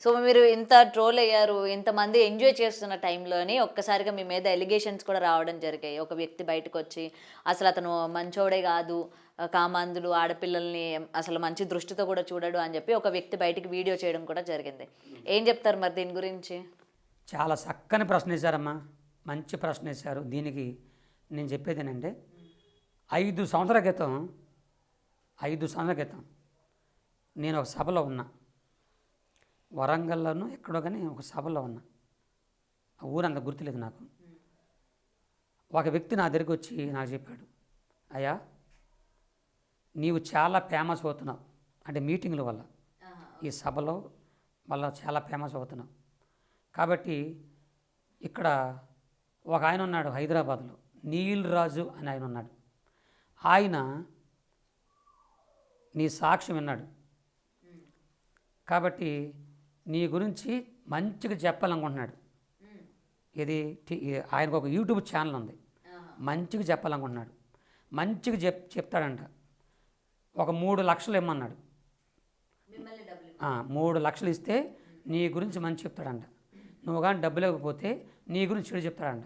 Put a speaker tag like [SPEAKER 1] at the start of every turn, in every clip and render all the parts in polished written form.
[SPEAKER 1] So మీరు ఇంత troll అయ్యారు, ఇంతమంది ఎంజాయ్ చేస్తున్న టైంలోని ఒక్కసారిగా మీ మీద ఎలిగేషన్స్ కూడా రావడం జరిగాయి. ఒక వ్యక్తి బయటకొచ్చి అసలు అతను మంచోడే గాదు, కామాంధులు, ఆడపిల్లల్ని అసలు మంచి దృష్టితో కూడా చూడడు అని చెప్పి ఒక వ్యక్తి బయటికి వీడియో చేయడం కూడా జరిగింది. ఏం చెప్తారు మరి దీని గురించి?
[SPEAKER 2] చాలా చక్కని ప్రశ్న వేశారమ్మా, మంచి ప్రశ్న వేశారు. దీనికి నేను చెప్పేది ఏంటంటే 5 సంవత్సరాల క్రితం 5 సంవత్సరాల క్రితం నేను ఒక సభలో ఉన్నా. వరంగల్లోనూ ఎక్కడో కానీ ఒక సభలో ఉన్నా. ఆ ఊరంత గుర్తులేదు నాకు. ఒక వ్యక్తి నా దగ్గరికి వచ్చి నాకు చెప్పాడు, అయ్యా నీవు చాలా ఫేమస్ అవుతున్నావు, అంటే మీటింగ్ల వల్ల, ఈ సభలో వల్ల చాలా ఫేమస్ అవుతున్నావు. కాబట్టి ఇక్కడ ఒక ఆయన ఉన్నాడు హైదరాబాద్లో, నీల్ రాజు అని ఆయన ఉన్నాడు. ఆయన నీ సాక్ష్యం విన్నాడు, కాబట్టి నీ గురించి మంచిగా చెప్పాలనుకుంటున్నాడు. ఇది ఆయనకు ఒక యూట్యూబ్ ఛానల్ ఉంది, మంచిగా చెప్పాలనుకుంటున్నాడు. మంచిగా చెప్తాడంట. ఒక 3 లక్షలు ఇమ్మన్నాడు. 3 లక్షలు ఇస్తే నీ గురించి మంచి చెప్తాడంట. నువ్వు కానీ డబ్బులు ఇవ్వకపోతే నీ గురించి చెడు చెప్తాడంట.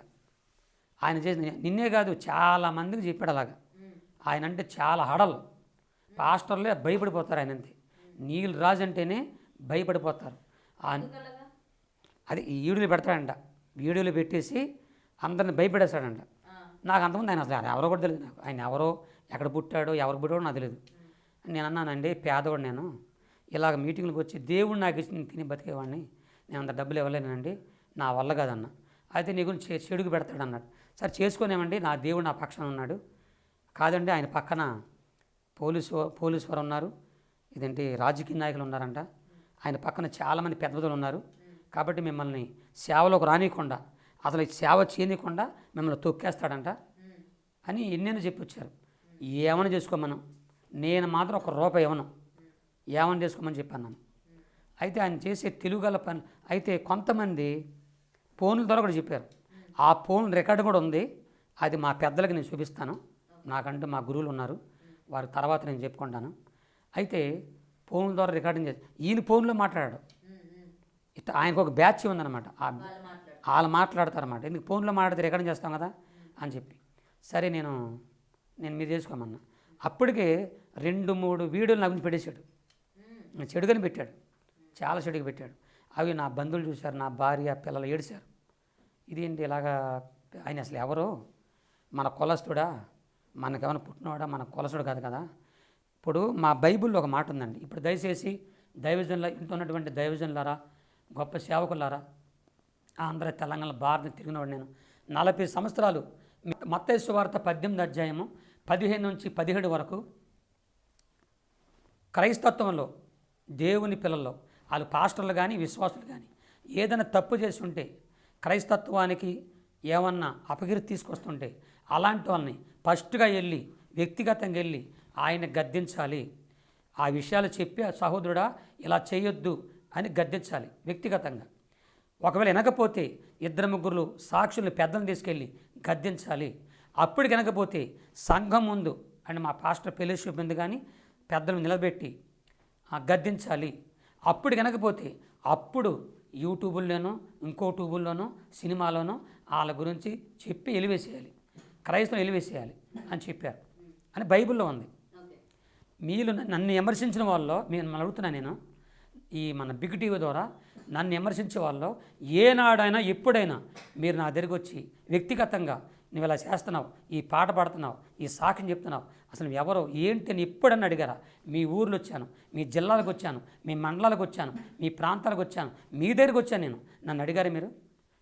[SPEAKER 2] ఆయన చేసి నిన్నే కాదు చాలామందికి చెప్పాడు అలాగా. ఆయన అంటే చాలా హడలు, పాస్టర్లే భయపడిపోతారు ఆయన అంతే. నీల్ రాజు అంటేనే భయపడిపోతారు. అది ఈ వీడియోలు పెడతాడంట, వీడియోలు పెట్టేసి అందరిని భయపడేస్తాడంట. నాకు అంతకుముందు ఆయన అసలు ఎవరో కూడా తెలియదు. నాకు ఆయన ఎవరో, ఎక్కడ పుట్టాడో, ఎవరు పుట్టాడో నాకు తెలియదు. నేను అన్నానండి, పేదవాడు నేను, ఇలాగ మీటింగ్లకు వచ్చి దేవుడు నాకు ఇచ్చి తిని బతికేవాడిని, నేను అంత డబ్బులు ఇవ్వలేనండి, నా వల్ల కాదన్న. అయితే నీ గురించి చెడుగు పెడతాడు అన్నాడు. సరే చేసుకోనేమండి, నా దేవుడు నా పక్షాన ఉన్నాడు. కాదండి, ఆయన పక్కన పోలీసు వారు ఉన్నారు, ఇదేంటి రాజకీయ నాయకులు ఉన్నారంట, ఆయన పక్కన చాలామంది పెద్దలు ఉన్నారు. కాబట్టి మిమ్మల్ని సేవలోకి రానియకుండా, అసలు సేవ చేయనీయకుండా మిమ్మల్ని తొక్కేస్తాడంట అని ఎన్నెన్నో చెప్పి వచ్చారు. ఏమని చేసుకోమను, నేను మాత్రం ₹1 ఇవ్వను, ఏమని చేసుకోమని చెప్పాను నన్ను. అయితే ఆయన చేసే తెలుగుగల పని అయితే కొంతమంది ఫోన్ల ద్వారా కూడా చెప్పారు. ఆ ఫోన్ రికార్డు కూడా ఉంది, అది మా పెద్దలకి నేను చూపిస్తాను, నాకంటూ మా గురువులు ఉన్నారు, వారి తర్వాత నేను చెప్పుకుంటాను. అయితే ఫోన్ల ద్వారా రికార్డింగ్ చేసి ఈయన ఫోన్లో మాట్లాడాడు. ఇట్లా ఆయనకు ఒక బ్యాచ్ ఉందన్నమాట, వాళ్ళు మాట్లాడతారన్నమాట. ఎందుకు ఫోన్లో మాట్లాడితే రికార్డింగ్ చేస్తాం కదా అని చెప్పి, సరే నేను మీరు చేసుకోమన్నా. అప్పటికే 2-3 వీడియోలు నా గురించి పెట్టేశాడు, చెడుగాని పెట్టాడు, చాలా చెడుగా పెట్టాడు. అవి నా బంధువులు చూశారు, నా భార్య పిల్లలు ఏడిశారు. ఇదేంటి ఇలాగా, ఆయన అసలు ఎవరో, మన కులస్తుడా, మనకేమైనా పుట్టినవాడా, మన కులస్తుడు కాదు కదా. ఇప్పుడు మా బైబిల్లో ఒక మాట ఉందండి. ఇప్పుడు దయచేసి దైవజనుల ఇంట్లో ఉన్నటువంటి దైవజనులారా, గొప్ప సేవకులారా, ఆంధ్ర తెలంగాణ భారతం తిరిగినవాడు నేను. 40 సంవత్సరాలు మత్తయి సువార్త 18వ అధ్యాయము 15 నుంచి 17 వరకు క్రైస్తత్వంలో దేవుని పిల్లల్లో వాళ్ళు పాస్టర్లు కానీ విశ్వాసులు కానీ ఏదైనా తప్పు చేసి ఉంటే, క్రైస్తత్వానికి ఏమన్నా అపకీర్తి తీసుకొస్తుంటే అలాంటి వాళ్ళని ఫస్ట్గా వెళ్ళి వ్యక్తిగతంగా వెళ్ళి ఆయన గద్దించాలి. ఆ విషయాలు చెప్పి సహోదరుడా ఇలా చేయొద్దు అని గద్దించాలి వ్యక్తిగతంగా. ఒకవేళ వినకపోతే 2-3 సాక్షుల్ని పెద్దలను తీసుకెళ్ళి గద్దించాలి. అప్పుడు వినకపోతే సంఘం ముందు అంటే మా పాస్టర్ ఫెలోషిప్ ముందు కానీ పెద్దలను నిలబెట్టి గద్దించాలి. అప్పుడు వినకపోతే అప్పుడు యూట్యూబుల్లోనో ఇంకో ట్యూబుల్లోనో సినిమాలోనో వాళ్ళ గురించి చెప్పి ఎలివేసేయాలి, క్రైస్తవులు ఎలివేసేయాలి అని చెప్పారు అని బైబిల్లో ఉంది. మీరు నన్ను విమర్శించిన వాళ్ళు మిమ్మల్ని అడుగుతున్నా నేను, ఈ మన బిగ్ టీవీ ద్వారా నన్ను విమర్శించే వాళ్ళు ఏనాడైనా ఎప్పుడైనా మీరు నా దగ్గరికి వచ్చి వ్యక్తిగతంగా నువ్వు ఇలా చేస్తున్నావు, ఈ పాట పాడుతున్నావు, ఈ సాక్ష్యం చెప్తున్నావు, అసలు నువ్వు ఎవరో ఏంటి అని ఎప్పుడన్నా అడిగారా? మీ ఊర్లో వచ్చాను, మీ జిల్లాలకు వచ్చాను, మీ మండలాలకు వచ్చాను, మీ ప్రాంతాలకు వచ్చాను, మీ దగ్గరికి వచ్చాను నేను, నన్ను అడిగారు మీరు?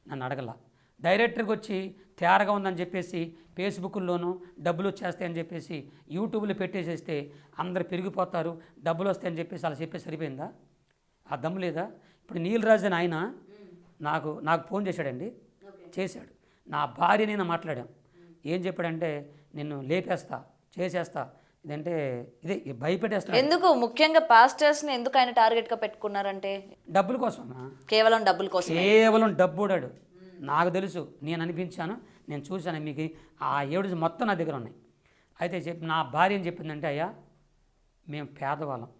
[SPEAKER 2] నన్ను అడగల. డైరెక్టర్కి వచ్చి తేరగా ఉందని చెప్పేసి ఫేస్బుక్లోనూ డబ్బులు వచ్చేస్తాయని చెప్పేసి యూట్యూబ్లో పెట్టేసేస్తే అందరు పెరిగిపోతారు, డబ్బులు వస్తాయని చెప్పేసి అలా చెప్పేసి సరిపోయిందా? ఆ దమ్ము లేదా? ఇప్పుడు నీల్ రాజు అని ఆయన నాకు ఫోన్ చేశాడండి, చేశాడు. నా భార్య నేను మాట్లాడాం. ఏం చెప్పాడంటే నిన్ను లేపేస్తా, చేసేస్తా, ఇదంటే ఇదే భయపెట్టేస్తా.
[SPEAKER 1] ఎందుకు ముఖ్యంగా పాస్టర్స్ని ఎందుకు ఆయన టార్గెట్గా పెట్టుకున్నారంటే?
[SPEAKER 2] డబ్బుల కోసం,
[SPEAKER 1] కేవలం డబ్బుల కోసం,
[SPEAKER 2] కేవలం డబ్బుడాడు. నాకు తెలుసు, నేను అనిపించాను, నేను చూశాను, మీకు ఆ ఏడు మొత్తం నా దగ్గర ఉన్నాయి. అయితే నా భార్య ఏం చెప్పిందంటే, అయ్యా మేము పేదవాళ్ళం,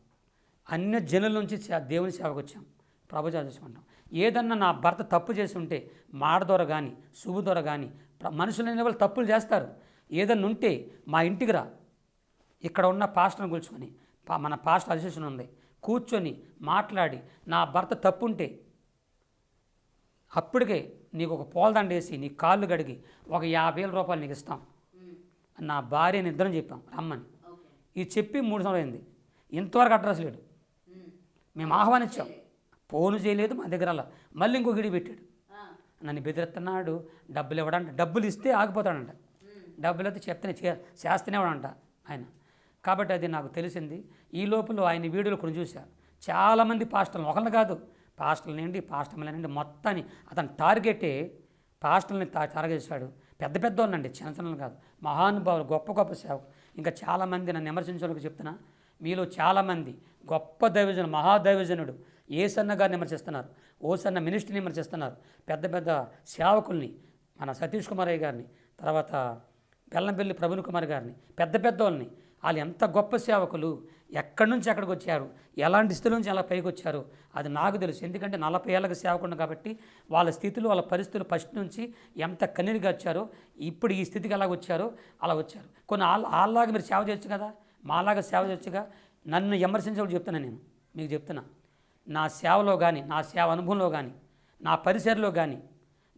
[SPEAKER 2] అన్ని జనుల నుంచి దేవుని సేవకు వచ్చాం, ప్రభు చేసుకుంటాం. ఏదన్నా నా భర్త తప్పు చేసి ఉంటే మాట ద్వారా కానీ శుభ ద్వారా కానీ మనుషులు అనే వాళ్ళు తప్పులు చేస్తారు. ఏదన్నా ఉంటే మా ఇంటికి రా, ఇక్కడ ఉన్న పాస్టర్ని కూర్చుకొని మన పాస్టర్ అసోసియేషన్ ఉంది, కూర్చొని మాట్లాడి నా భర్త తప్పు ఉంటే అప్పటికే నీకు ఒక పూలదండ వేసి నీ కాళ్ళు కడిగి ఒక 50,000 రూపాయలు నీకు ఇస్తాం. నా భార్యని ఇద్దరం చెప్పాం రమ్మని. ఇది చెప్పి 3 సంవత్సరాలు అయింది, ఇంతవరకు అడ్రస్ లేడు. మేము ఆహ్వానించాం, ఫోను చేయలేదు మా దగ్గర. అలా మళ్ళీ ఇంకో గిడి పెట్టాడు, నన్ను బెదిరిస్తున్నాడు, డబ్బులు ఇవ్వడంట. డబ్బులు ఇస్తే ఆగిపోతాడంట, డబ్బులు అయితే చెప్తేనే చేస్తూనే వాడంట ఆయన. కాబట్టి అది నాకు తెలిసింది. ఈ లోపల ఆయన వీడియోలు కొన్ని చూశారు. చాలామంది పాస్టర్లు, ఒకళ్ళు కాదు, పాస్టర్లనండి పాస్టర్లనండి మొత్తాన్ని అతను టార్గెటే పాస్టర్ని టార్గెట్ చేశాడు. పెద్ద పెద్ద వాళ్ళండి, చిన్న చిన్నలు కాదు, మహానుభావులు, గొప్ప గొప్ప సేవకులు. ఇంకా చాలామంది నన్ను విమర్శించడానికి చెప్తున్నా, మీలో చాలామంది గొప్ప దైవజనుడు, మహాదైవజనుడు ఏసన్న గారిని విమర్శిస్తున్నారు, ఓసన్న మినిస్ట్రీని విమర్శిస్తున్నారు. పెద్ద పెద్ద సేవకుల్ని, మన సతీష్ కుమార్ అయ్య గారిని, తర్వాత బెల్లంపల్లి ప్రవీణ్ కుమార్ గారిని, పెద్ద పెద్ద వాళ్ళని. వాళ్ళు ఎంత గొప్ప సేవకులు, ఎక్కడి నుంచి ఎక్కడికి వచ్చారు, ఎలాంటి స్థితి నుంచి ఎలా పైకి వచ్చారు అది నాకు తెలుసు. ఎందుకంటే 40 ఏళ్ళకి సేవకుడు కాబట్టి వాళ్ళ స్థితులు, వాళ్ళ పరిస్థితులు ఫస్ట్ నుంచి ఎంత కన్నీరుగా వచ్చారో, ఇప్పుడు ఈ స్థితికి ఎలా వచ్చారో అలా వచ్చారు. కొన్ని వాళ్ళలాగా మీరు సేవ చేయొచ్చు కదా, మాలాగా సేవ చేయొచ్చుగా. నన్ను విమర్శించేవాళ్ళు చెప్తున్నా, నేను మీకు చెప్తున్నా, నా సేవలో కానీ, నా సేవ అనుభవంలో కానీ, నా పరిసరలో కానీ,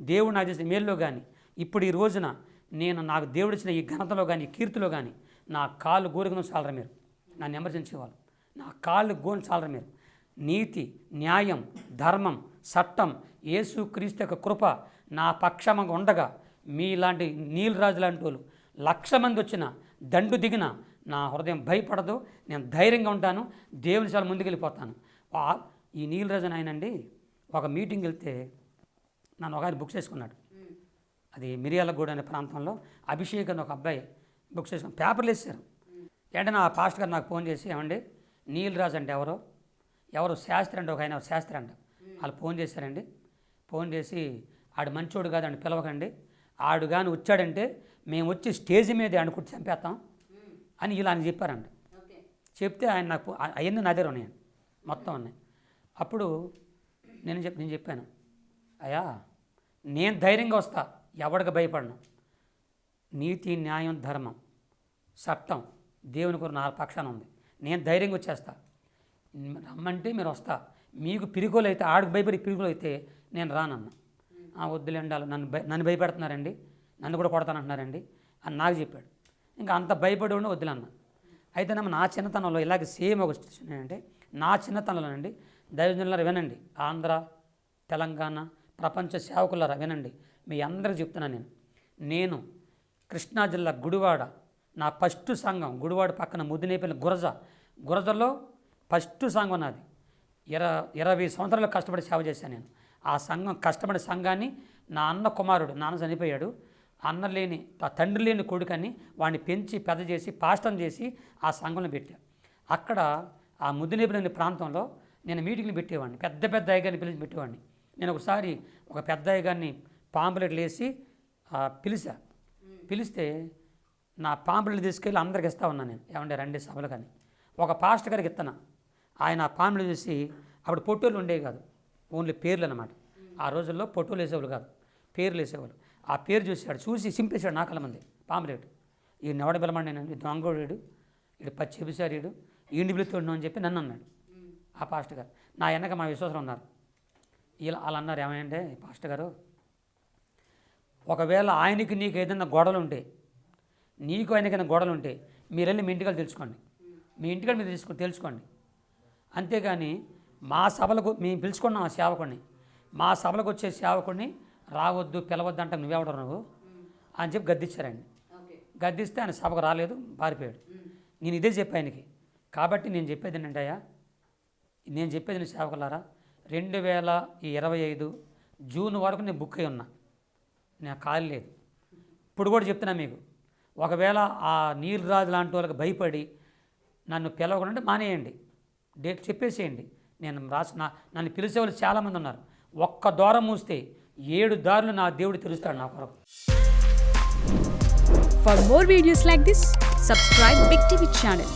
[SPEAKER 2] దేవుడు నాకు చేసిన మేలులో కానీ, ఇప్పుడు ఈ రోజున నేను నాకు దేవుడిచ్చిన ఈ ఘనతలో కానీ, కీర్తిలో కానీ నా కాళ్ళు గోరుకుని చాలరా మీరు నన్ను విమర్శించేవాళ్ళు. నా కాళ్ళు గోని చాలరా మీరు. నీతి, న్యాయం, ధర్మం, చట్టం, యేసు క్రీస్తు యొక్క కృప నా పక్షంగా ఉండగా మీలాంటి నీలరాజు లాంటి వాళ్ళు 1,00,000 మంది వచ్చిన దండు దిగిన నా హృదయం భయపడదు. నేను ధైర్యంగా ఉంటాను, దేవుని చాలా ముందుకెళ్ళిపోతాను. ఈ నీలరాజు ఆయనండి ఒక మీటింగ్ వెళ్తే నన్ను ఒక ఆయన బుక్ చేసుకున్నాడు. అది మిర్యాలగూడ అనే ప్రాంతంలో అభిషేక్ అని ఒక అబ్బాయి బుక్ చేసుకుని పేపర్లు వేసారు. వెంటనే ఆ పాస్టర్ గారు నాకు ఫోన్ చేసి, ఏమండి నీలరాజు అంటే ఎవరు శాస్త్రి అంటే ఒక ఆయన శాస్త్రి అంట, వాళ్ళు ఫోన్ చేశారండి. ఫోన్ చేసి ఆడు మంచోడు కాదండి, పిలవకండి, ఆడు కానీ వచ్చాడంటే మేము వచ్చి స్టేజ్ మీద అనుకుంటే చంపేస్తాం అని ఇలా అని చెప్పారంట. చెప్తే ఆయన నాకు అవన్నీ నా దగ్గర ఉన్నాయండి, మొత్తం ఉన్నాయి. అప్పుడు నేను చెప్పాను, అయ్యా నేను ధైర్యంగా వస్తా, ఎవడికి భయపడను. నీతి, న్యాయం, ధర్మం, చట్టం దేవుని కొరకు నా పక్షాన ఉంది, నేను ధైర్యంగా వచ్చేస్తా. రమ్మంటే మీరు వస్తా. మీకు పిరికోలు అయితే, ఆడికి భయపడి పిరికోలు అయితే నేను రానన్నా. వద్దులేండి, వాళ్ళు నన్ను భయపెడుతున్నారండి, నన్ను కూడా కొడతానంటున్నారండి అని నాకు చెప్పాడు. ఇంకా అంత భయపడి ఉండి వద్దులన్నా. అయితే నా చిన్నతనంలో ఇలాగే సేమ్ ఒక సిచ్యువేషన్ ఏంటంటే, నా చిన్నతనంలోనండి దైవజనులారా వినండి, ఆంధ్ర, తెలంగాణ, ప్రపంచ సేవకులారా వినండి, మీ అందరూ చెప్తున్నాను. నేను కృష్ణా జిల్లా గుడివాడ, నా ఫస్ట్ సంఘం గుడివాడ పక్కన ముద్దినేపల్లి గురజలో ఫస్ట్ సంఘం నాది. 20 సంవత్సరాలు కష్టపడి సేవ చేశాను నేను. ఆ సంఘం, కష్టపడే సంఘాన్ని నా అన్న కుమారుడు, నాన్న చనిపోయాడు, అన్న లేని తండ్రి లేని కొడుకని వాడిని పెంచి పెద్ద చేసి పాస్టర్ని చేసి ఆ సంఘంలో పెట్టాను. అక్కడ ఆ ముద్దినేపల్లి ప్రాంతంలో నేను మీటింగ్లు పెట్టేవాడిని, పెద్ద పెద్ద అయ్యగారిని పిలిచి పెట్టేవాడిని. నేను ఒకసారి ఒక పెద్ద అయ్యగారిని పాంప్లెట్లు వేసి పిలిస్తే నా పాంప్లెట్లు తీసుకెళ్ళి అందరికి ఇస్తా ఉన్నాను నేను, ఏమంటే రండి సభలు కానీ. ఒక పాస్టర్ గారికి ఇస్తాను, ఆయన పాంప్లెట్ చూసి, అప్పుడు పొట్టోళ్ళు ఉండేవి కాదు, ఓన్లీ పేర్లు అన్నమాట. ఆ రోజుల్లో పొట్టోలు వేసేవాళ్ళు కాదు, పేర్లు వేసేవాళ్ళు. ఆ పేరు చూసి సింపేశాడు నా కళ్ళ మంది పాంప్లెట్. ఈ నవడ బెలమండి, ఈ దొంగోడు, ఇడు పచ్చిబిసారీడు, ఈ నిబిలితోడు అని చెప్పి నన్ను అన్నాడు ఆ పాస్టర్ గారు. నా వెనక మా విశ్వాసం ఉన్నారు. అలా అన్నారు, ఏమంటే పాస్టర్ గారు, ఒకవేళ ఆయనకి నీకు ఏదైనా గొడవలు ఉంటే, నీకు ఆయనకైనా గొడవలు ఉంటే మీరు వెళ్ళి మీ ఇంటికి తెలుసుకోండి, మీ ఇంటికి మీరు తెలుసుకోండి. అంతేగాని మా సభలకు మేము పిలుచుకున్నాం ఆ సేవకుడిని, మా సభలకు వచ్చే సేవకుడిని రావద్దు, పిలవద్దు అంటే నువ్వెవడరు నువ్వు అని చెప్పి గద్దించారండి. గద్దిస్తే ఆయన సభకు రాలేదు, పారిపోయాడు. నేను ఇదే చెప్పా ఆయనకి. కాబట్టి నేను చెప్పేది ఏంటంటే, నేను చెప్పేది నేను సేవకులారా, 2025 జూన్ వరకు నేను బుక్ అయి ఉన్నా, నేను ఖాళీ లేదు. ఇప్పుడు కూడా చెప్తున్నా మీకు, ఒకవేళ ఆ నీలరాజు లాంటి వాళ్ళకి భయపడి నన్ను పిలవకుండా మానేయండి, డేట్ చెప్పేసేయండి. నేను నన్ను పిలిచేవాళ్ళు చాలామంది ఉన్నారు. ఒక్క ద్వారం మూస్తే 7 దారులు నా దేవుడు తెరుస్తాడు నా కొరకు.
[SPEAKER 3] For more videos like this, subscribe Big TV channel.